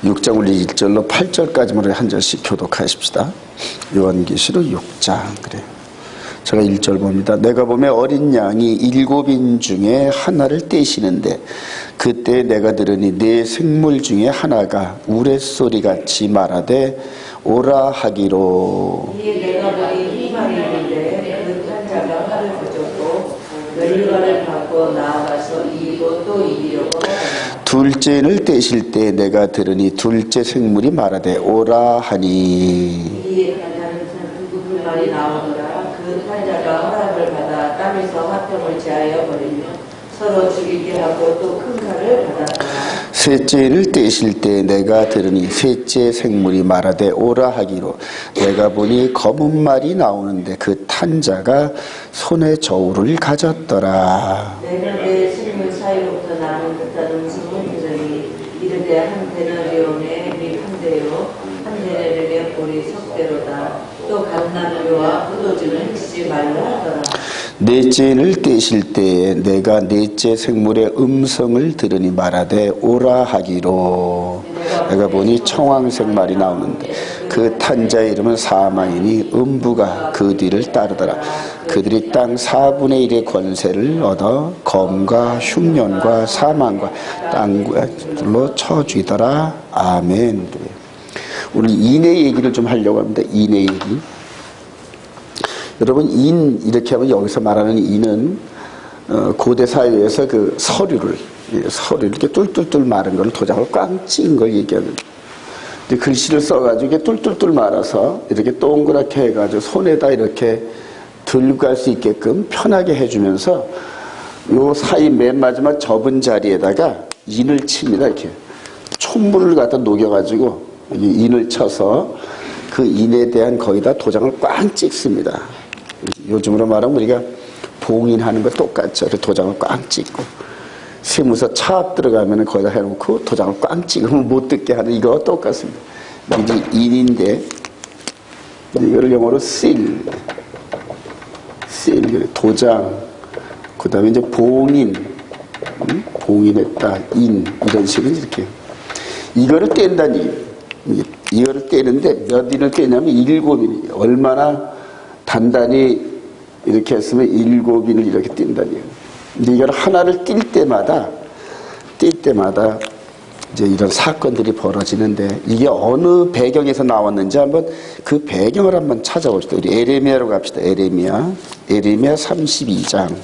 6장 우리 1절로 8절까지만 한 절씩 교독하십시다. 요한계시록 6장. 그래요. 제가 1절 봅니다. 내가 보매 어린 양이 7인 중에 하나를 떼시는데 그때 내가 들으니 네 생물 중에 하나가 우레소리같이 말하되 오라 하기로. 이에 내가 보니 희망이 있는데 그 탄자가 활을 가졌고 멸류관을 받고 나아가서 이기고 또 이기려고 하더라. 둘째를 떼실 때 내가 들으니 둘째 생물이 말하되 오라 하니. 이에 탄자는 그 말이 나오더라. 그 탄자가 허락을 받아 땅에서 화평을 제하여 버리며 서로 죽이게 하고 또 큰 칼을 받았더라. 셋째를 떼실 때 내가 들으니 셋째 생물이 말하되 오라 하기로. 내가 보니 검은 말이 나오는데 그 탄자가 손에 저울을 가졌더라. 내는 내 생물 사이로부터 나는 듯한 음성을 들으니 이르되 한 데나리온에 한 대요 한 데나리온에 보리 석대로다. 또 감람류와 포도주는 해치지 말라 하더라. 넷째를 떼실 때에 내가 넷째 생물의 음성을 들으니 말하되 오라 하기로. 내가 보니 청황색 말이 나오는데 그 탄자의 이름은 사망이니 음부가 그 뒤를 따르더라. 그들이 땅 4분의 1의 권세를 얻어 검과 흉년과 사망과 땅으로 쳐주더라. 아멘. 오늘 인의 얘기를 좀 하려고 합니다. 인의 얘기. 여러분, 인 이렇게 하면 여기서 말하는 인은 고대 사회에서 그 서류를 이렇게 뚫뚫뚫 마른 걸 도장을 꽝 찍은 걸 얘기하는. 근데 글씨를 써가지고 이게 뚫뚫뚫 말아서 이렇게 동그랗게 해가지고 손에다 이렇게 들고 갈 수 있게끔 편하게 해주면서 요 사이 맨 마지막 접은 자리에다가 인을 칩니다. 이렇게 촛물을 갖다 녹여가지고 인을 쳐서 그 인에 대한 거기다 도장을 꽝 찍습니다. 요즘으로 말하면 우리가 봉인하는 거 똑같죠. 도장을 꽝 찍고 세무서 차 앞 들어가면 거기다 해놓고 도장을 꽝 찍으면 못 듣게 하는 이거 똑같습니다. 이제 인인데 이거를 영어로 seal, 도장, 그 다음에 이제 봉인, 봉인했다, 인 이런 식으로 이렇게 이거를 뗀다니. 이거를 떼는데 몇 인을 떼냐면 7인이 얼마나 단단히 이렇게 했으면 7인을 이렇게 띈다니. 근데 이걸 하나를 뛸 때마다 이제 이런 사건들이 벌어지는데 이게 어느 배경에서 나왔는지 한번 그 배경을 한번 찾아봅시다. 우리 에레미야로 갑시다. 에레미야 32장.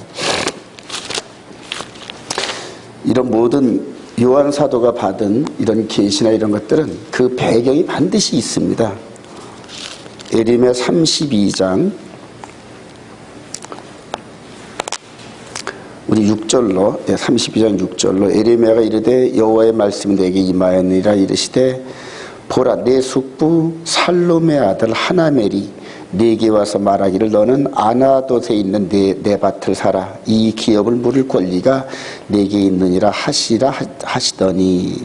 이런 모든 요한 사도가 받은 이런 계시나 이런 것들은 그 배경이 반드시 있습니다. 에레미야 32장 우리 6절로 32장 6절로 에레미야가 이르되 여호와의 말씀이 내게 임하였느니라 이르시되 보라 내 숙부 살롬의 아들 하나멜이 내게 와서 말하기를 너는 아나돗에 있는 내 밭을 사라. 이 기업을 물을 권리가 내게 있느니라 하시라 하시더니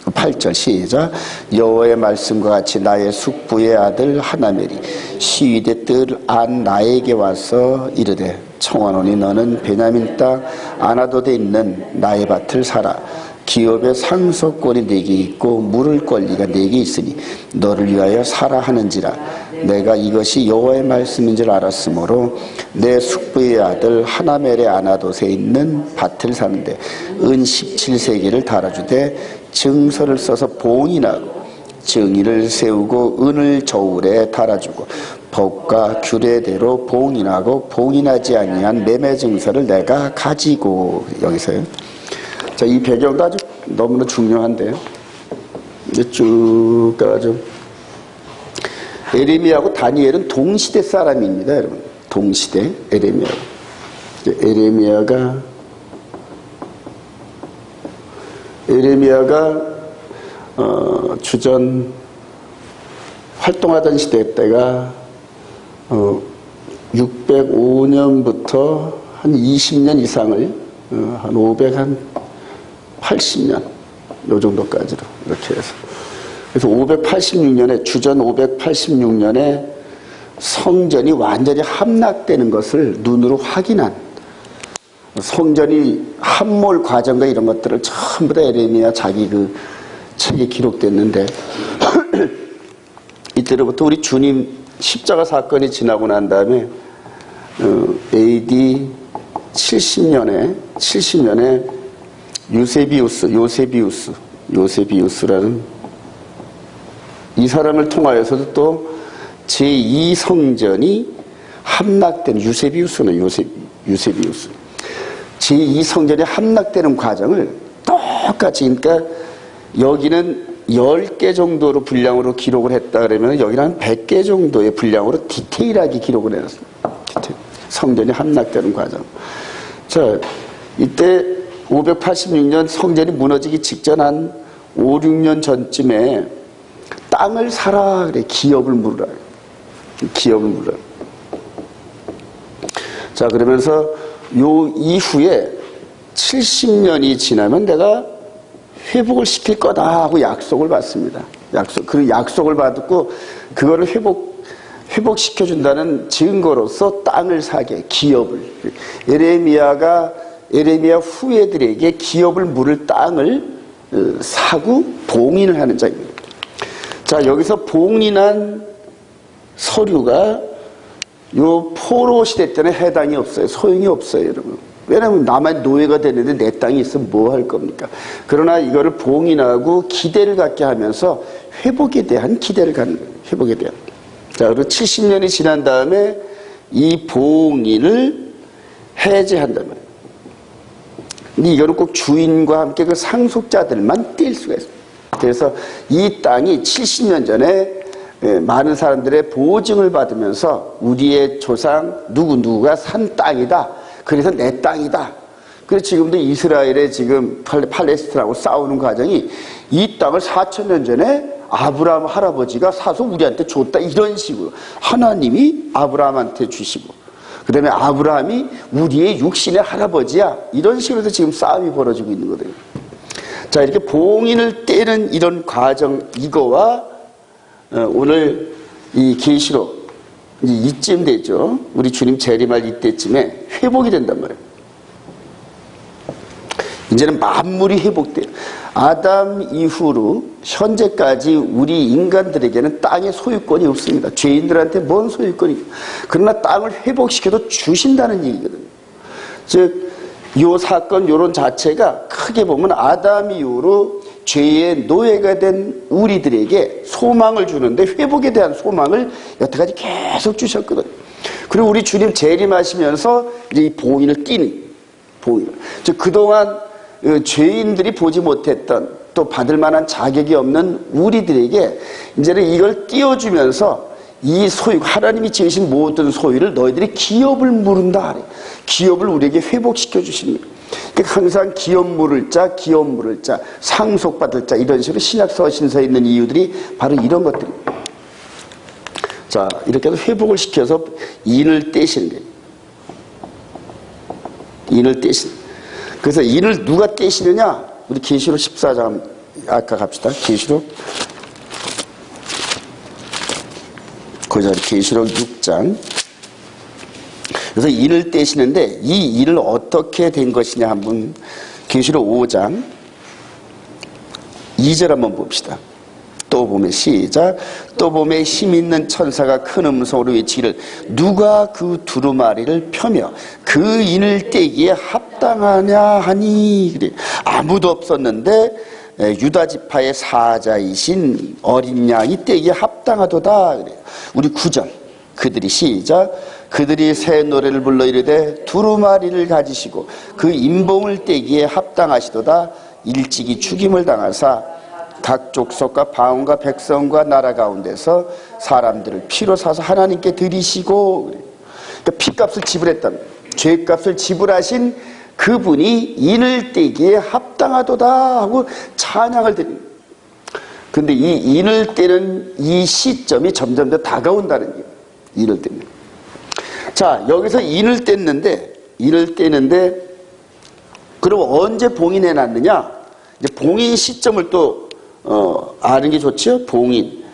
8절 시작. 여호와의 말씀과 같이 나의 숙부의 아들 하나멜이 시위대 뜰 안 나에게 와서 이르되 청하노니 너는 베냐민 땅 아나돗에 있는 나의 밭을 사라. 기업의 상속권이 내게 있고 물을 권리가 내게 있으니 너를 위하여 사라 하는지라. 내가 이것이 여호와의 말씀인 줄 알았으므로 내 숙부의 아들 하나멜의 아나돗에 있는 밭을 사는데 은 17세기를 달아주되 증서를 써서 봉인하고 증의를 세우고 은을 저울에 달아주고 법과 규례대로 봉인하고 봉인하지 아니한 매매 증서를 내가 가지고. 여기서요. 자, 이 배경도 아주 너무나 중요한데요. 이제 쭉 가가지고 에레미야하고 다니엘은 동시대 사람입니다, 여러분. 동시대 에레미야. 에레미야가 주전 활동하던 시대 때가 605년부터 한 20년 이상을 한 80년 요 정도까지로 이렇게 해서 그래서 586년에 주전 586년에 성전이 완전히 함락되는 것을 눈으로 확인한 성전이 함몰 과정과 이런 것들을 전부 다 에레미야 자기 그 책에 기록됐는데 이때로부터 우리 주님 십자가 사건이 지나고 난 다음에 AD 70년에 요세비우스라는 이 사람을 통하여서도 또 제2성전이 함락된 유세비우스 제2성전이 함락되는 과정을 똑같이, 그러니까 여기는 10개 정도로 분량으로 기록을 했다 그러면 여기는 한 100개 정도의 분량으로 디테일하게 기록을 해놨습니다. 성전이 함락되는 과정. 자, 이때 586년 성전이 무너지기 직전 한 5, 6년 전쯤에 땅을 사라 그래. 기업을 물으라. 자, 그러면서 요 이후에 70년이 지나면 내가 회복을 시킬 거다 하고 약속을 받습니다. 그 약속을 받고 그거를 회복시켜준다는 증거로서 땅을 사게, 기업을. 에레미야 후예들에게 기업을 물을 땅을 사고 봉인을 하는 자입니다. 자, 여기서 봉인한 서류가 요 포로 시대 때는 해당이 없어요. 소용이 없어요, 여러분. 왜냐하면 나만 노예가 됐는데 내 땅이 있으면 뭐 할 겁니까? 그러나 이거를 봉인하고 기대를 갖게 하면서 회복에 대한 기대를 갖는 거예요. 회복에 대한. 자, 그리고 70년이 지난 다음에 이 봉인을 해제한단 말이에요. 근데 이거는 꼭 주인과 함께 그 상속자들만 뛸 수가 있어요. 그래서 이 땅이 70년 전에 많은 사람들의 보증을 받으면서 우리의 조상 누구누구가 산 땅이다. 그래서 내 땅이다. 그래서 지금도 이스라엘에 지금 팔레스틴하고 싸우는 과정이 이 땅을 4,000년 전에 아브라함 할아버지가 사서 우리한테 줬다. 이런 식으로 하나님이 아브라함한테 주시고 그 다음에 아브라함이 우리의 육신의 할아버지야. 이런 식으로 해서 지금 싸움이 벌어지고 있는 거거든요. 자, 이렇게 봉인을 떼는 이런 과정, 이거와 오늘 이 계시록 이쯤 되죠. 우리 주님 재림할 이때쯤에 회복이 된단 말이에요. 이제는 만물이 회복돼요. 아담 이후로 현재까지 우리 인간들에게는 땅의 소유권이 없습니다. 죄인들한테 뭔 소유권이? 그러나 땅을 회복시켜도 주신다는 얘기거든요. 즉, 요 사건 요런 자체가 크게 보면 아담 이후로 죄의 노예가 된 우리들에게 소망을 주는데 회복에 대한 소망을 여태까지 계속 주셨거든요. 그리고 우리 주님 재림하시면서 이제 이 봉인을 띄는 봉인. 즉 그동안 죄인들이 보지 못했던 또 받을 만한 자격이 없는 우리들에게 이제는 이걸 띄워주면서 이 소유, 하나님이 지으신 모든 소유를 너희들이 기업을 물은다. 기업을 우리에게 회복시켜 주십니다. 그러니까 항상 기업 물을 자, 상속받을 자 이런 식으로 신약서 신서에 있는 이유들이 바로 이런 것들입니다. 자, 이렇게 해서 회복을 시켜서 인을 떼시는 거예요. 인을 떼시는. 그래서 인을 누가 떼시느냐? 우리 계시록 14장 아까 갑시다. 계시록 계시록 6장. 그래서 인을 떼시는데 이 인을 어떻게 된 것이냐 한번 계시록 5장 2절 한번 봅시다. 또 보면 시작. 또 보면 힘있는 천사가 큰 음성으로 외치기를 누가 그 두루마리를 펴며 그 인을 떼기에 합당하냐 하니. 그래. 아무도 없었는데 유다 지파의 사자이신 어린 양이 떼기에 합당하도다. 그래. 우리 9절 그들이 시작. 그들이 새 노래를 불러 이르되 두루마리를 가지시고 그 인봉을 떼기에 합당하시도다. 일찍이 죽임을 당하사 각 족속과 방언과 백성과 나라 가운데서 사람들을 피로 사서 하나님께 드리시고. 그러니까 피값을 지불했답니다. 죄값을 지불하신 그분이 인을 떼기에 합당하도다 하고 찬양을 드립니다. 근데 이 인을 떼는 이 시점이 점점 더 다가온다는 얘기예요. 인을 떼는. 자, 여기서 인을 떼는데 그럼 언제 봉인해 놨느냐? 이제 봉인 시점을 또 아는 게 좋죠? 봉인.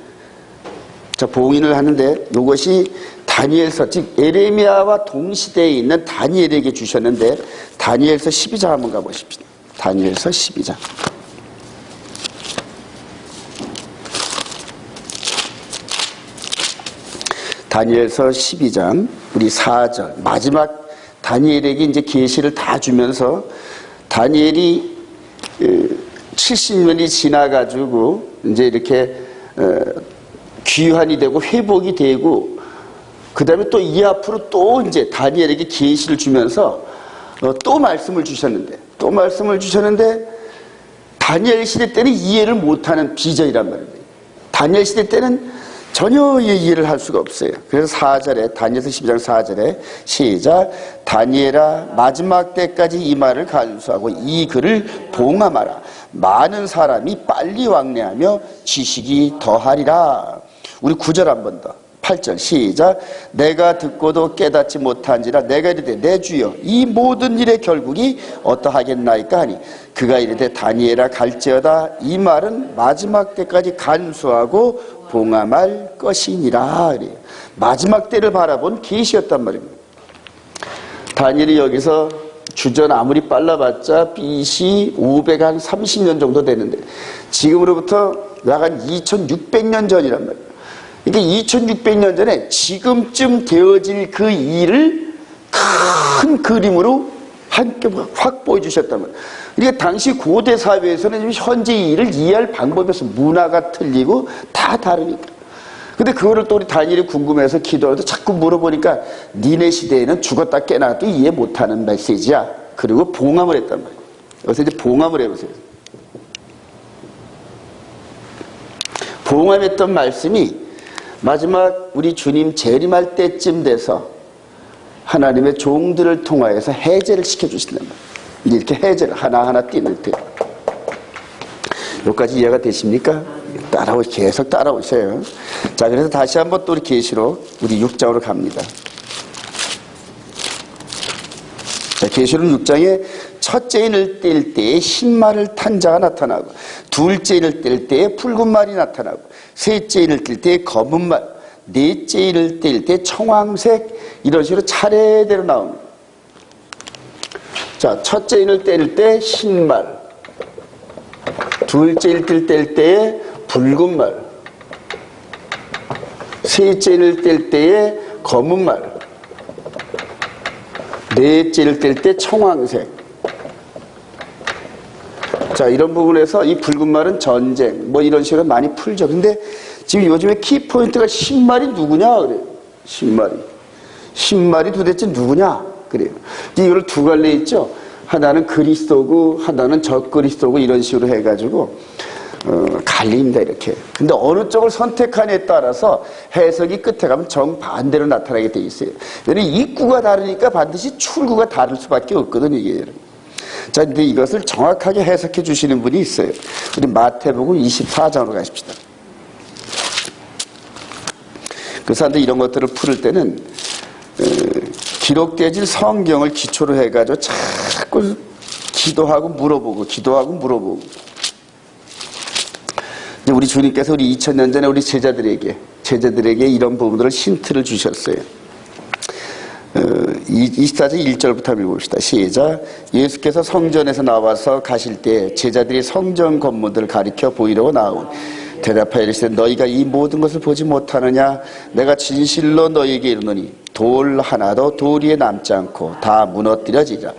자, 봉인을 하는데 이것이 다니엘서, 즉 에레미야와 동시대에 있는 다니엘에게 주셨는데 다니엘서 12장 한번 가보십시오. 다니엘서 12장. 다니엘서 12장 우리 4절 마지막 다니엘에게 이제 계시를 다 주면서 다니엘이 70년이 지나가지고 이제 이렇게 귀환이 되고 회복이 되고 그 다음에 또 이 앞으로 또 이제 다니엘에게 계시를 주면서 또 말씀을 주셨는데 다니엘 시대 때는 이해를 못하는 비전이란 말입니다. 다니엘 시대 때는 전혀 이해를 할 수가 없어요. 그래서 4절에 다니엘서 12장 4절에 시작 다니엘아 마지막 때까지 이 말을 간수하고 이 글을 봉함하라. 많은 사람이 빨리 왕래하며 지식이 더하리라. 우리 9절 한 번 더. 8절 시작 내가 듣고도 깨닫지 못한지라 내가 이르되 내 주여 이 모든 일의 결국이 어떠하겠나이까 하니 그가 이르되 다니엘아 갈지어다 이 말은 마지막 때까지 간수하고 봉함할 것이니라. 그래요. 마지막 때를 바라본 계시였단 말입니다. 다니엘이 여기서 주전 아무리 빨라봤자 BC 530년 정도 되는데 지금으로부터 약 한 2600년 전이란 말이에요. 그러니까 2600년 전에 지금쯤 되어질 그 일을 큰 그림으로 함께 확 보여주셨단 말이에요. 그러니까 당시 고대 사회에서는 현재 일을 이해할 방법에서 문화가 틀리고 다 다르니까. 근데 그거를 또 우리 다니엘이 궁금해서 기도해도 자꾸 물어보니까 니네 시대에는 죽었다 깨나도 이해 못하는 메시지야. 그리고 봉함을 했단 말이에요. 여기서 이제 봉함을 해보세요. 봉함했던 말씀이 마지막 우리 주님 재림할 때쯤 돼서 하나님의 종들을 통하여서 해제를 시켜주신단 말이에요. 이렇게 해제를 하나하나 띄는 때. 여기까지 이해가 되십니까? 계속 따라오세요. 자, 그래서 다시 한번 또 우리 계시록 우리 6장으로 갑니다. 자, 계시록 6장에 첫째 인을 뗄 때에 흰말을 탄 자가 나타나고 둘째 인을 뗄 때에 붉은 말이 나타나고 셋째 인을 뗄 때에 검은 말 넷째 인을 뗄 때 청황색 이런 식으로 차례대로 나옵니다. 자, 첫째 인을 뗄 때 흰말 둘째 인을 뗄 때에 붉은 말 셋째 인을 뗄 때에 검은 말 넷째 인을 뗄 때 청황색. 자, 이런 부분에서 이 붉은 말은 전쟁 뭐 이런 식으로 많이 풀죠. 근데 지금 요즘에 키포인트가 신말이 누구냐 그래요. 신말이 도대체 누구냐 그래요. 이걸 두 갈래 있죠. 하나는 그리스도고 하나는 적그리스도고 이런 식으로 해가지고 갈립니다 이렇게. 근데 어느 쪽을 선택하냐에 따라서 해석이 끝에 가면 정반대로 나타나게 돼 있어요. 왜냐면 입구가 다르니까 반드시 출구가 다를 수밖에 없거든요 이게. 자, 근데 이것을 정확하게 해석해 주시는 분이 있어요. 우리 마태복음 24장으로 가십시다. 그 사람들 이런 것들을 풀을 때는 기록되질 성경을 기초로 해가지고 자꾸 기도하고 물어보고 우리 주님께서 우리 2000년 전에 우리 제자들에게 이런 부분들을 힌트를 주셨어요. 24절 1절부터 한번 읽어봅시다. 시작. 예수께서 성전에서 나와서 가실 때 제자들이 성전 건물들을 가리켜 보이려고 나온 대답하여 이르시되 너희가 이 모든 것을 보지 못하느냐 내가 진실로 너희에게 이르노니 돌 하나도 돌 위에 남지 않고 다 무너뜨려지리라.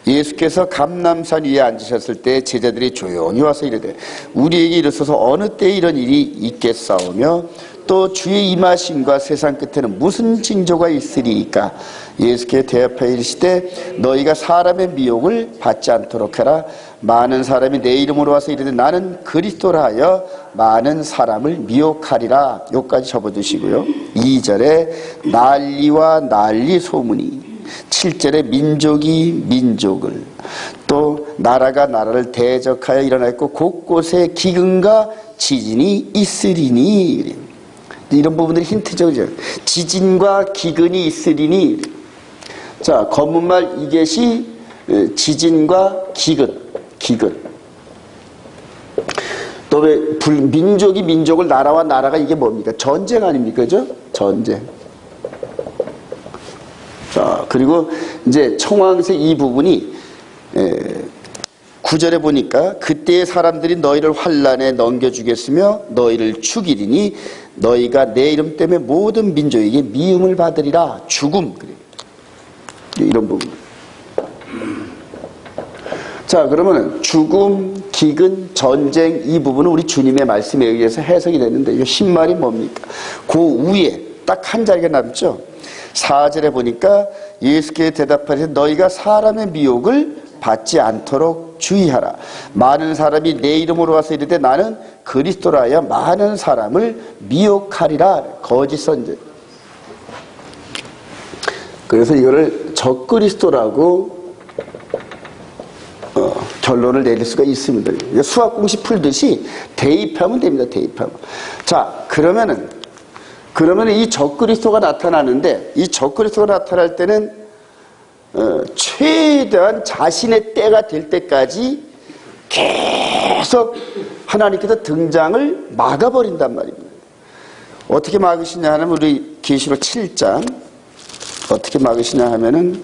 예수께서 감람산 위에 앉으셨을 때 제자들이 조용히 와서 이르되 우리에게 이르소서 어느 때 이런 일이 있겠사오며 또 주의 임하심과 세상 끝에는 무슨 징조가 있으리이까. 예수께 대답하여 이르시되 너희가 사람의 미혹을 받지 않도록 해라. 많은 사람이 내 이름으로 와서 이르되 나는 그리스도라 하여 많은 사람을 미혹하리라. 여기까지 접어두시고요. 2절에 난리와 난리 소문이 7절에 민족이 민족을 또 나라가 나라를 대적하여 일어났고 곳곳에 기근과 지진이 있으리니. 이런 부분들이 힌트죠. 지진과 기근이 있으리니. 자, 검은 말 이것이 지진과 기근. 또 왜 민족이 민족을 나라와 나라가 이게 뭡니까? 전쟁 아닙니까? 그죠? 전쟁. 자, 그리고 이제 청황색 이 부분이 9절에 보니까 그때의 사람들이 너희를 환난에 넘겨주겠으며 너희를 죽이리니 너희가 내 이름 때문에 모든 민족에게 미움을 받으리라. 죽음. 이런 부분. 자, 그러면 죽음, 기근, 전쟁 이 부분은 우리 주님의 말씀에 의해서 해석이 됐는데 이 신말이 뭡니까? 그 위에 딱 한 자리가 남죠. 4절에 보니까 예수께서 대답하시되 너희가 사람의 미혹을 받지 않도록 주의하라. 많은 사람이 내 이름으로 와서 이르되 나는 그리스도라 하여 많은 사람을 미혹하리라. 거짓 선제. 그래서 이거를 적그리스도라고 결론을 내릴 수가 있습니다. 수학 공식 풀듯이 대입하면 됩니다. 대입하면. 자, 그러면은 이 적그리스도가 나타나는데 이 적그리스도가 나타날 때는 최대한 자신의 때가 될 때까지 계속 하나님께서 등장을 막아버린단 말입니다. 어떻게 막으시냐 하면 우리 계시록 7장 어떻게 막으시냐 하면은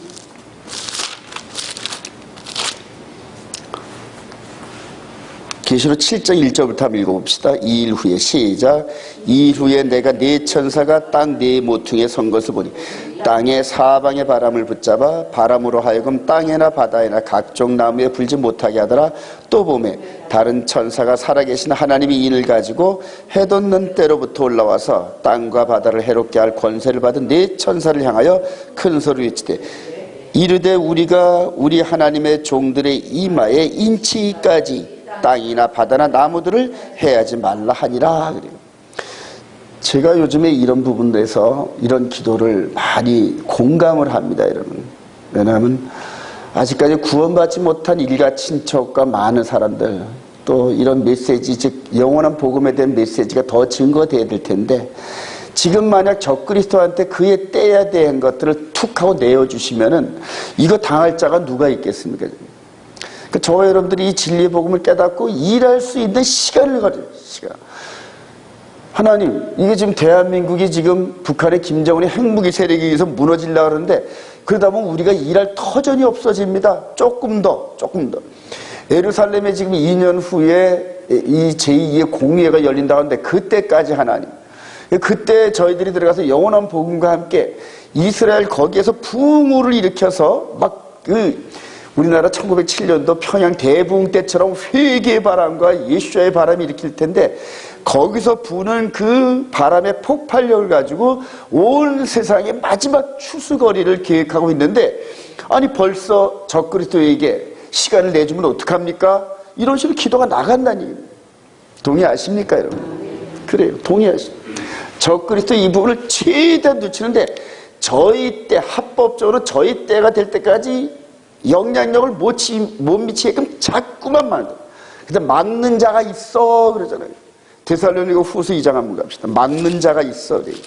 계시록 7장 1절부터 한번 읽어봅시다. 2일 후에 시작. 2일 후에 내가 네 천사가 땅 네 모퉁이에 선 것을 보니 땅의 사방의 바람을 붙잡아 바람으로 하여금 땅에나 바다에나 각종 나무에 불지 못하게 하더라. 또 보매 다른 천사가 살아계신 하나님의 인을 가지고 해돋는 때로부터 올라와서 땅과 바다를 해롭게 할 권세를 받은 네 천사를 향하여 큰 소리로 외치되 이르되 우리가 우리 하나님의 종들의 이마에 인치까지 땅이나 바다나 나무들을 해하지 말라 하니라. 제가 요즘에 이런 부분에서 이런 기도를 많이 공감을 합니다. 여러분. 왜냐하면 아직까지 구원받지 못한 일가 친척과 많은 사람들 또 이런 메시지 즉 영원한 복음에 대한 메시지가 더 증거되어야 될 텐데 지금 만약 적그리스도한테 그의 떼야 되는 것들을 툭 하고 내어주시면은 이거 당할 자가 누가 있겠습니까? 저와 여러분들이 이 진리의 복음을 깨닫고 일할 수 있는 시간을 가져요. 시간. 하나님, 이게 지금 대한민국이 지금 북한의 김정은의 핵무기 세력에 의해서 무너지려고 하는데 그러다 보면 우리가 일할 터전이 없어집니다. 조금 더. 예루살렘에 지금 2년 후에 이 제2의 공의회가 열린다고 하는데 그때까지 하나님. 그때 저희들이 들어가서 영원한 복음과 함께 이스라엘 거기에서 부흥을 일으켜서 우리나라 1907년도 평양 대부흥 때처럼 회개의 바람과 예수의 바람이 일으킬 텐데 거기서 부는 그 바람의 폭발력을 가지고 온 세상의 마지막 추수거리를 계획하고 있는데 아니 벌써 적그리스도에게 시간을 내주면 어떡합니까? 이런 식으로 기도가 나간다는 얘기입니다. 동의하십니까 여러분? 그래요. 동의하십니까? 적그리스도 이 부분을 최대한 늦추는데 저희 때 합법적으로 저희 때가 될 때까지 영향력을 못 미치게끔 자꾸만 만들어. 근데 막는 자가 있어 그러잖아요. 데살로니가 후서 2장 한번 갑시다. 막는 자가 있어 그래요.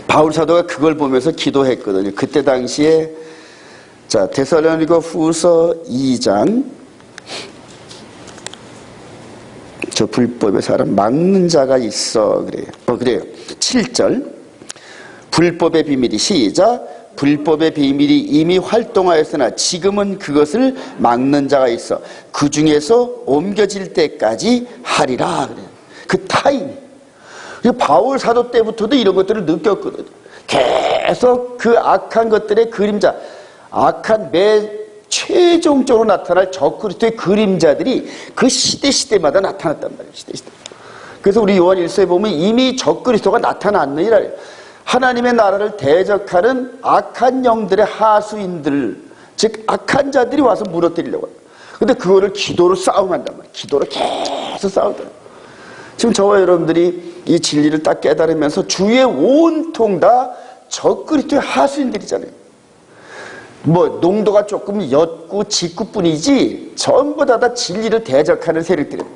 바울 사도가 그걸 보면서 기도했거든요. 그때 당시에 자 데살로니가 후서 2장 저 불법의 사람 막는 자가 있어 그래요. 그래요. 7절 불법의 비밀이 시작. 불법의 비밀이 이미 활동하였으나 지금은 그것을 막는 자가 있어 그 중에서 옮겨질 때까지 하리라 그래요. 그 타임. 바울 사도 때부터도 이런 것들을 느꼈거든요. 계속 그 악한 것들의 그림자, 악한 최종적으로 나타날 적그리스도의 그림자들이 그 시대마다 나타났단 말이에요. 시대. 그래서 우리 요한 1서에 보면 이미 적그리스도가 나타났느니라. 하나님의 나라를 대적하는 악한 영들의 하수인들, 즉 악한 자들이 와서 무너뜨리려고 해요. 근데 그거를 기도로 싸움한단 말이에요. 기도로 계속 싸우더라고요. 지금 저와 여러분들이 이 진리를 딱 깨달으면서 주위에 온통 다 적그리스도의 하수인들이잖아요. 농도가 조금 옅고 직구뿐이지 전부 다 진리를 대적하는 세력들이에요.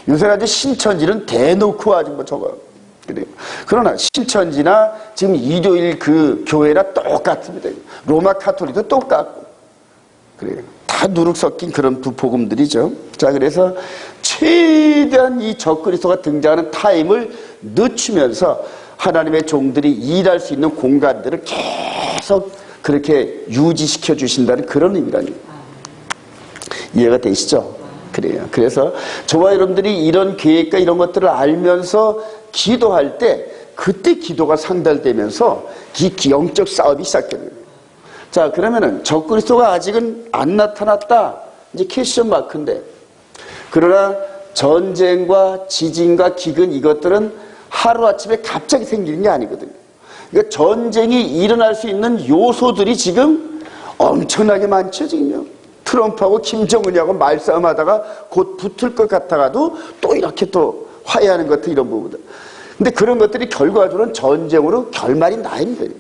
요새는 아주 신천지는 대놓고 아주 저거 그래요. 그러나 신천지나 지금 일요일 그 교회나 똑같습니다. 로마 카톨릭도 똑같고 그래요. 다 누룩 섞인 그런 두 복음들이죠. 자, 그래서 최대한 이 적그리스도가 등장하는 타임을 늦추면서 하나님의 종들이 일할 수 있는 공간들을 계속 그렇게 유지시켜 주신다는 그런 의미라니. 이해가 되시죠? 그래요. 그래서 저와 여러분들이 이런 계획과 이런 것들을 알면서 기도할 때 그때 기도가 상달되면서 이 영적 싸움이 시작되는 거예요. 자, 그러면은 적그리스도가 아직은 안 나타났다. 이제 퀘스천 마크인데, 그러나 전쟁과 지진과 기근 이것들은 하루아침에 갑자기 생기는 게 아니거든요. 그러니까 전쟁이 일어날 수 있는 요소들이 지금 엄청나게 많죠, 지금요. 트럼프하고 김정은이하고 말싸움하다가 곧 붙을 것 같다가도 또 이렇게 또 화해하는 것들, 이런 부분들. 근데 그런 것들이 결과적으로는 전쟁으로 결말이 나입니다.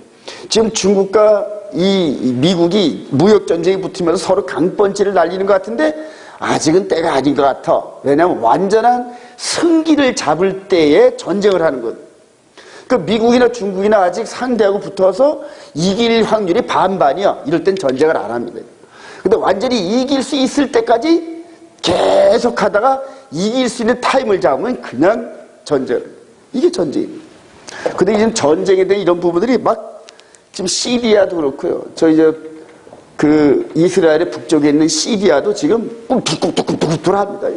지금 중국과 이 미국이 무역전쟁이 붙으면서 서로 강펀치를 날리는 것 같은데 아직은 때가 아닌 것 같아. 왜냐하면 완전한 승기를 잡을 때에 전쟁을 하는 것. 그러니까 미국이나 중국이나 아직 상대하고 붙어서 이길 확률이 반반이야. 이럴 땐 전쟁을 안 합니다. 근데 완전히 이길 수 있을 때까지 계속 하다가 이길 수 있는 타임을 잡으면 그냥 전쟁을. 이게 전쟁입니다. 근데 이제 전쟁에 대한 이런 부분들이 막 지금 시리아도 그렇고요. 그 이스라엘의 북쪽에 있는 시리아도 지금 뚝뚝뚝뚝뚝뚝합니다.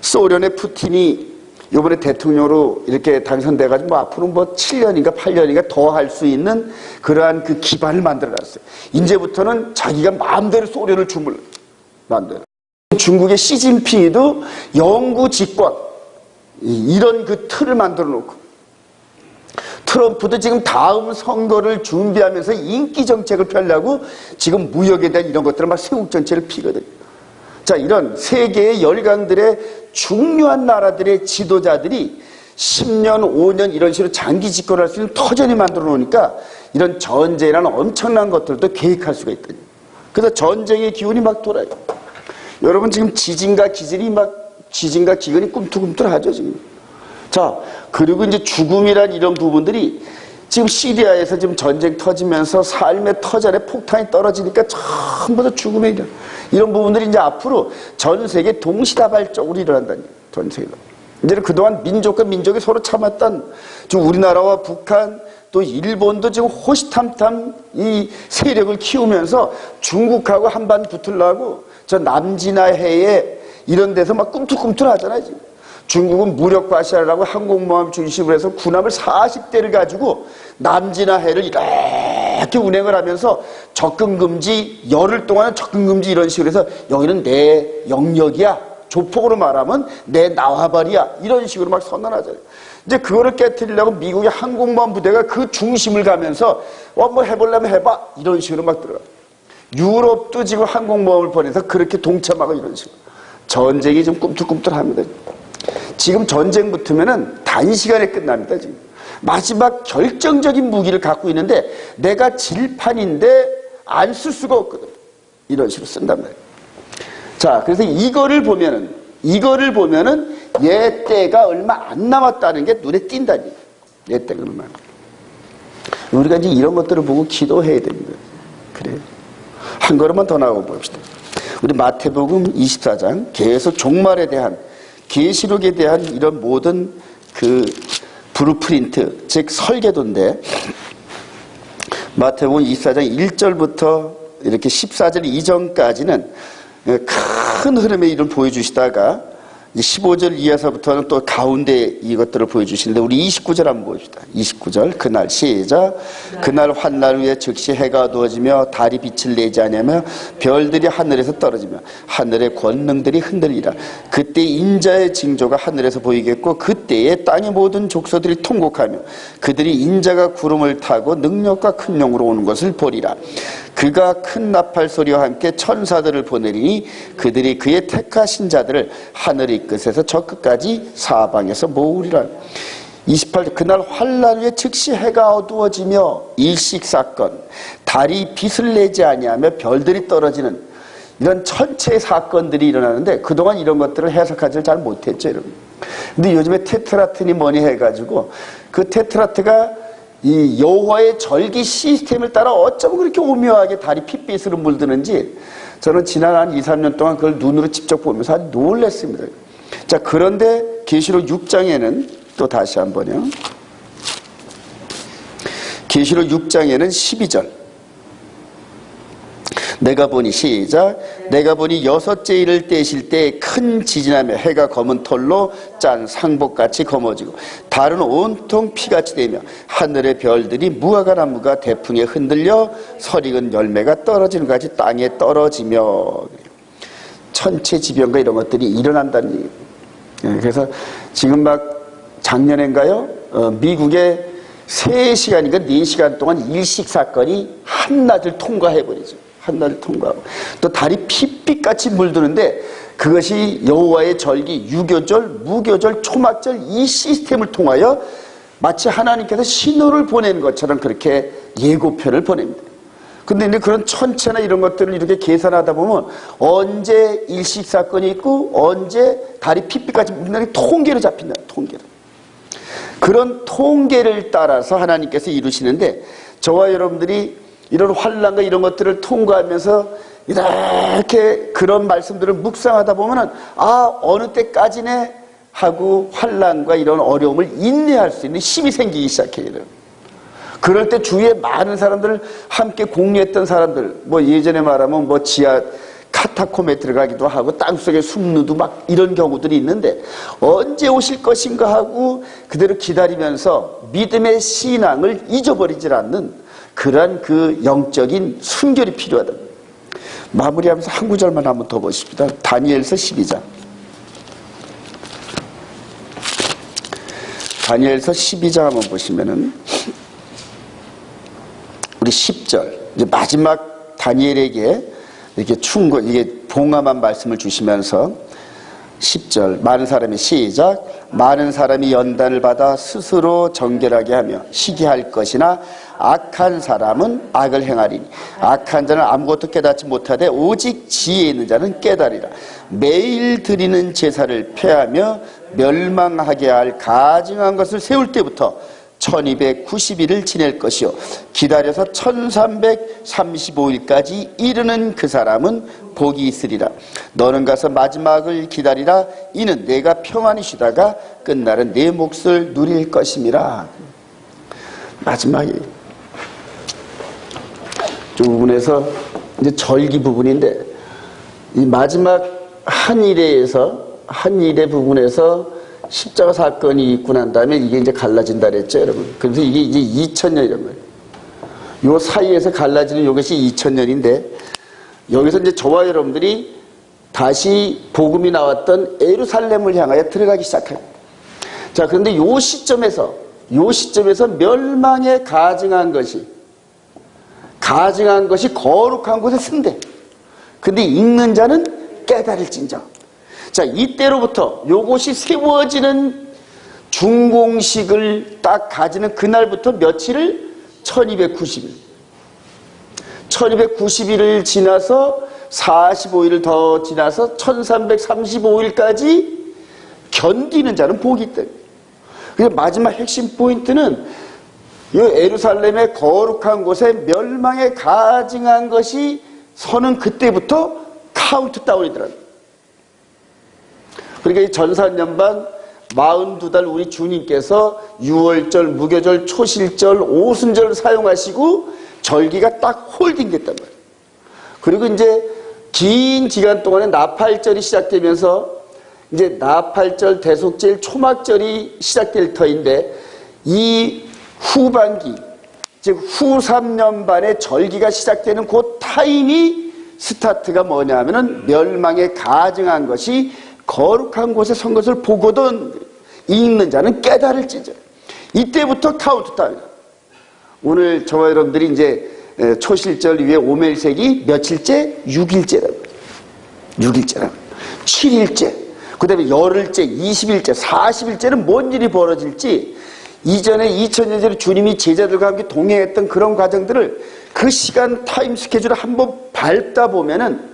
소련의 푸틴이 이번에 대통령으로 이렇게 당선돼가지고 뭐 앞으로 뭐 7년인가 8년인가 더 할 수 있는 그러한 그 기반을 만들어놨어요. 이제부터는 자기가 마음대로 소련을 주물 만들어. 중국의 시진핑이도 영구 집권 이런 그 틀을 만들어 놓고, 트럼프도 지금 다음 선거를 준비하면서 인기 정책을 펴려고 지금 무역에 대한 이런 것들을 막 세국 정책을 피거든요. 자, 이런 세계의 열강들의 중요한 나라들의 지도자들이 10년, 5년 이런 식으로 장기 집권할 수 있는 터전이 만들어 놓으니까 이런 전쟁이라는 엄청난 것들도 계획할 수가 있거든요. 그래서 전쟁의 기운이 막 돌아요. 여러분 지금 지진과 기근이 꿈틀꿈틀하죠, 지금. 자, 그리고 이제 죽음이란 이런 부분들이 지금 시리아에서 지금 전쟁 터지면서 삶의 터전에 폭탄이 떨어지니까 전부 다 죽음의 이런 부분들이 이제 앞으로 전 세계 동시다발적으로 일어난다는 거예요. 전 세계가. 이제는 그동안 민족과 민족이 서로 참았던 지금 우리나라와 북한 또 일본도 지금 호시탐탐 이 세력을 키우면서 중국하고 한반 붙으려고 저 남진아해에 이런 데서 막 꿈틀꿈틀 하잖아요, 지금. 중국은 무력과시하라고 항공모함 중심으로 해서 군함을 40대를 가지고 남진아해를 이렇게 운행을 하면서 접근금지, 열흘 동안은 접근금지 이런 식으로 해서 여기는 내 영역이야. 조폭으로 말하면 내 나와버리야. 이런 식으로 막 선언하잖아요. 이제 그거를 깨트리려고 미국의 항공모함 부대가 그 중심을 가면서 뭐 해보려면 해봐. 이런 식으로 막 들어가. 유럽도 지금 항공모함을 보내서 그렇게 동참하고 이런 식으로. 전쟁이 좀 꿈틀꿈틀합니다. 지금 전쟁 붙으면은 단시간에 끝납니다, 지금. 마지막 결정적인 무기를 갖고 있는데 내가 질판인데 안 쓸 수가 없거든. 이런 식으로 쓴단 말이에요. 자, 그래서 이거를 보면은 얘 때가 얼마 안 남았다는 게 눈에 띈다니. 얘 때가 얼마. 우리가 이제 이런 것들을 보고 기도해야 됩니다. 그래요. 한 걸음만 더 나가 봅시다. 우리 마태복음 24장 계속 종말에 대한 계시록에 대한 이런 모든 그 브루프린트, 즉 설계도인데, 마태복음 24장 1절부터 이렇게 14절 이전까지는 큰 흐름의 일을 보여주시다가 15절 이하서부터는 또 가운데 이것들을 보여주시는데, 우리 29절 한번 보십시다. 29절. 그날 시작. 그날 환난 후에 즉시 해가 어두워지며 달이 빛을 내지 않으며 별들이 하늘에서 떨어지며 하늘의 권능들이 흔들리라. 그때 인자의 징조가 하늘에서 보이겠고 그때에 땅의 모든 족속들이 통곡하며 그들이 인자가 구름을 타고 능력과 큰 영으로 오는 것을 보리라. 그가 큰 나팔 소리와 함께 천사들을 보내리니 그들이 그의 택하신 자들을 하늘의 끝에서 저 끝까지 사방에서 모으리라. 28절. 그날 환난 후에 즉시 해가 어두워지며 일식사건, 달이 빛을 내지 아니하며 별들이 떨어지는 이런 천체의 사건들이 일어나는데 그동안 이런 것들을 해석하지 잘 못했죠, 여러분. 근데 요즘에 테트라트니 뭐니 해가지고 그 테트라트가 이 여호와의 절기 시스템을 따라 어쩌면 그렇게 오묘하게 달이 핏빛으로 물드는지 저는 지난 한 2, 3년 동안 그걸 눈으로 직접 보면서 아주 놀랐습니다. 자, 그런데 계시록 6장에는 또 다시 한번요. 계시록 6장에는 12절. 내가 보니 시작. 내가 보니 여섯째 일을 떼실 때 큰 지진하며 해가 검은 털로 짠 상복같이 검어지고 달은 온통 피같이 되며 하늘의 별들이 무화과 나무가 대풍에 흔들려 설익은 열매가 떨어지는 것 같이 땅에 떨어지며 천체지변과 이런 것들이 일어난다는 얘기예요. 그래서 지금 막 작년인가요? 미국에 3시간인가 4시간 동안 일식 사건이 한낮을 통과해버리죠. 한낮을 통과하고 또 달이 핏빛같이 물드는데 그것이 여호와의 절기, 유교절, 무교절, 초막절 이 시스템을 통하여 마치 하나님께서 신호를 보내는 것처럼 그렇게 예고편을 보냅니다. 근데 이제 그런 천체나 이런 것들을 이렇게 계산하다 보면 언제 일식 사건이 있고 언제 달이 핏빛같이 물드는 통계로 잡힌다. 통계로. 그런 통계를 따라서 하나님께서 이루시는데 저와 여러분들이 이런 환난과 이런 것들을 통과하면서 이렇게 그런 말씀들을 묵상하다 보면은 어느 때까지네 하고 환난과 이런 어려움을 인내할 수 있는 힘이 생기기 시작해요. 그럴 때 주위에 많은 사람들을 함께 공유했던 사람들, 뭐 예전에 말하면 뭐 지하 카타콤에 들어가기도 하고 땅속에 숨는도 막 이런 경우들이 있는데 언제 오실 것인가 하고 그대로 기다리면서 믿음의 신앙을 잊어버리질 않는 그러한 그 영적인 순결이 필요하다. 마무리하면서 한 구절만 한번 더 보십시다. 다니엘서 12장. 다니엘서 12장 한번 보시면은 우리 10절 이제 마지막 다니엘에게 이렇게 이게 봉함한 말씀을 주시면서 10절 많은 사람이 시작. 많은 사람이 연단을 받아 스스로 정결하게 하며 시기할 것이나 악한 사람은 악을 행하리니 악한 자는 아무것도 깨닫지 못하되 오직 지혜 있는 자는 깨달으리라. 매일 드리는 제사를 폐하며 멸망하게 할 가증한 것을 세울 때부터 1290일을 지낼 것이요 기다려서 1335일까지 이르는 그 사람은 복이 있으리라. 너는 가서 마지막을 기다리라. 이는 내가 평안히 쉬다가 끝날은 내 몫을 누릴 것임이라. 마지막에 이 부분에서 이제 절기 부분인데 이 마지막 한 일의 부분에서 십자가 사건이 있고 난 다음에 이게 이제 갈라진다 그랬죠, 여러분. 그래서 이게 이제 2000년이란 말이에요. 요 사이에서 갈라지는 이것이 2000년인데, 여기서 이제 저와 여러분들이 다시 복음이 나왔던 예루살렘을 향하여 들어가기 시작합니다. 자, 그런데 요 시점에서 멸망에 가증한 것이 거룩한 곳에 쓴대. 근데 읽는 자는 깨달을진저. 자, 이때로부터 요것이 세워지는 중공식을 딱 가지는 그날부터 며칠을 1290일. 1290일을 지나서 45일을 더 지나서 1335일까지 견디는 자는 복이 있다. 그래서 마지막 핵심 포인트는 이 예루살렘의 거룩한 곳에 멸망에 가증한 것이 서는 그때부터 카운트다운이더라고요. 그러니까 이 전산년반 42달 우리 주님께서 유월절, 무교절, 초실절, 오순절을 사용하시고 절기가 딱 홀딩됐단 말이에요. 그리고 이제 긴 기간 동안에 나팔절이 시작되면서 이제 나팔절, 대속절, 초막절이 시작될 터인데 이 후반기, 즉 후 3년반의 절기가 시작되는 그 타임이 스타트가 뭐냐 하면은 멸망에 가증한 것이 거룩한 곳에 선 것을 보거든 읽는 자는 깨달을지죠. 이때부터 카운트다운. 오늘 저와 여러분들이 이제 초실절 이후에 오멜색이 며칠째? 6일째라고. 6일째라고. 7일째. 그 다음에 열흘째, 20일째, 40일째는 뭔 일이 벌어질지 이전에 2000년 전에 주님이 제자들과 함께 동행했던 그런 과정들을 그 시간 타임 스케줄을 한번 밟다 보면은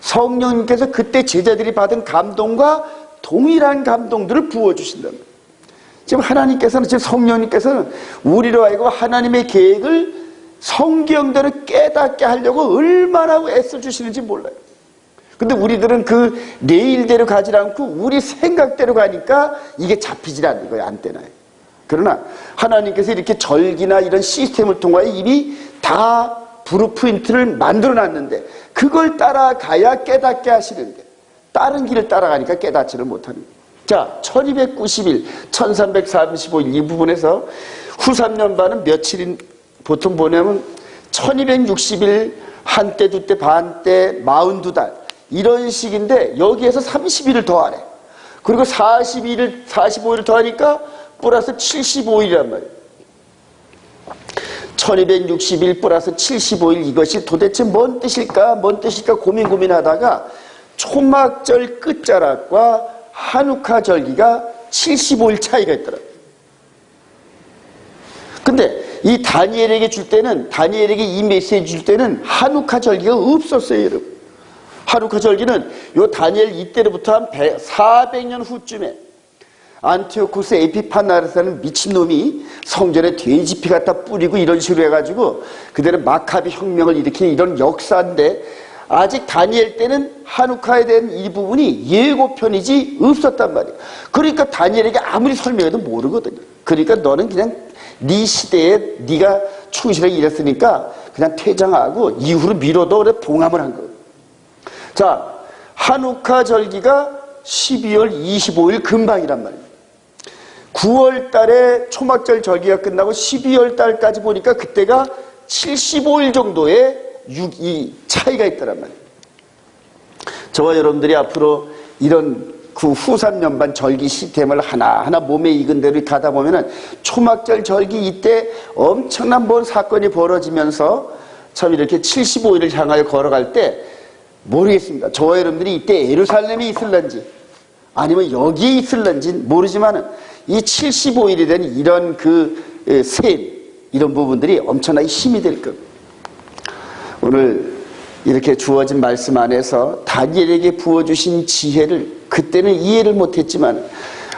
성령님께서 그때 제자들이 받은 감동과 동일한 감동들을 부어주신다. 지금 하나님께서는, 지금 성령님께서는 우리로 하여금 하나님의 계획을 성경대로 깨닫게 하려고 얼마나 애써주시는지 몰라요. 근데 우리들은 그 내일대로 가지 않고 우리 생각대로 가니까 이게 잡히질 않는 거예요. 안 되나요? 그러나 하나님께서 이렇게 절기나 이런 시스템을 통하여 이미 다 브루프린트를 만들어 놨는데 그걸 따라가야 깨닫게 하시는데 다른 길을 따라가니까 깨닫지를 못합니다. 자, 1290일, 1335일 이 부분에서 후 3년반은 며칠인 보통 보내면 1260일 한때 두때 반때 42달 이런 식인데 여기에서 30일을 더하래. 그리고 45일을 더하니까 플러스 75일이란 말이에요. 1260일 플러스 75일 이것이 도대체 뭔 뜻일까 고민하다가 초막절 끝자락과 한우카 절기가 75일 차이가 있더라고요. 근데 이 다니엘에게 이 메시지 줄 때는 한우카 절기가 없었어요, 여러분. 한우카 절기는 요 다니엘 이때로부터 한 400년 후쯤에 안티오코스 에피파나르스라는 미친놈이 성전에 돼지피 갖다 뿌리고 이런 식으로 해가지고 그대로 마카비 혁명을 일으킨 이런 역사인데 아직 다니엘 때는 한우카에 대한 이 부분이 예고편이지 없었단 말이에요. 그러니까 다니엘에게 아무리 설명해도 모르거든요. 그러니까 너는 그냥 네 시대에 네가 충실하게 일했으니까 그냥 퇴장하고 이후로 미뤄도 그래 봉함을 한 거예요. 자, 한우카 절기가 12월 25일 금방이란 말이에요. 9월 달에 초막절 절기가 끝나고 12월 달까지 보니까 그때가 75일 정도의 이 차이가 있더란 말이에요. 저와 여러분들이 앞으로 이런 그 후 3년반 절기 시스템을 하나하나 몸에 익은 대로 가다 보면은 초막절 절기 이때 엄청난 뭔 사건이 벌어지면서 참 이렇게 75일을 향하여 걸어갈 때 모르겠습니다. 저와 여러분들이 이때 예루살렘에 있을런지 아니면 여기에 있을런지 모르지만은 이 75일에 대한 이런 이런 부분들이 엄청나게 힘이 될 겁니다. 오늘 이렇게 주어진 말씀 안에서 다니엘에게 부어주신 지혜를 그때는 이해를 못했지만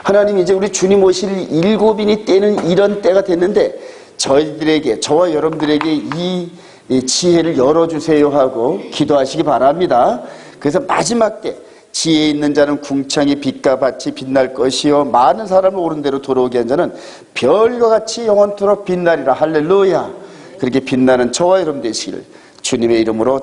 하나님 이제 우리 주님 오실 7인이 때는 이런 때가 됐는데 저와 여러분들에게 이 지혜를 열어주세요 하고 기도하시기 바랍니다. 그래서 마지막 때 지혜 있는 자는 궁창의 빛과 같이 빛날 것이요 많은 사람을 옳은 대로 돌아오게 한 자는 별과 같이 영원토록 빛나리라. 할렐루야. 그렇게 빛나는 저와 여러분 되시기를 주님의 이름으로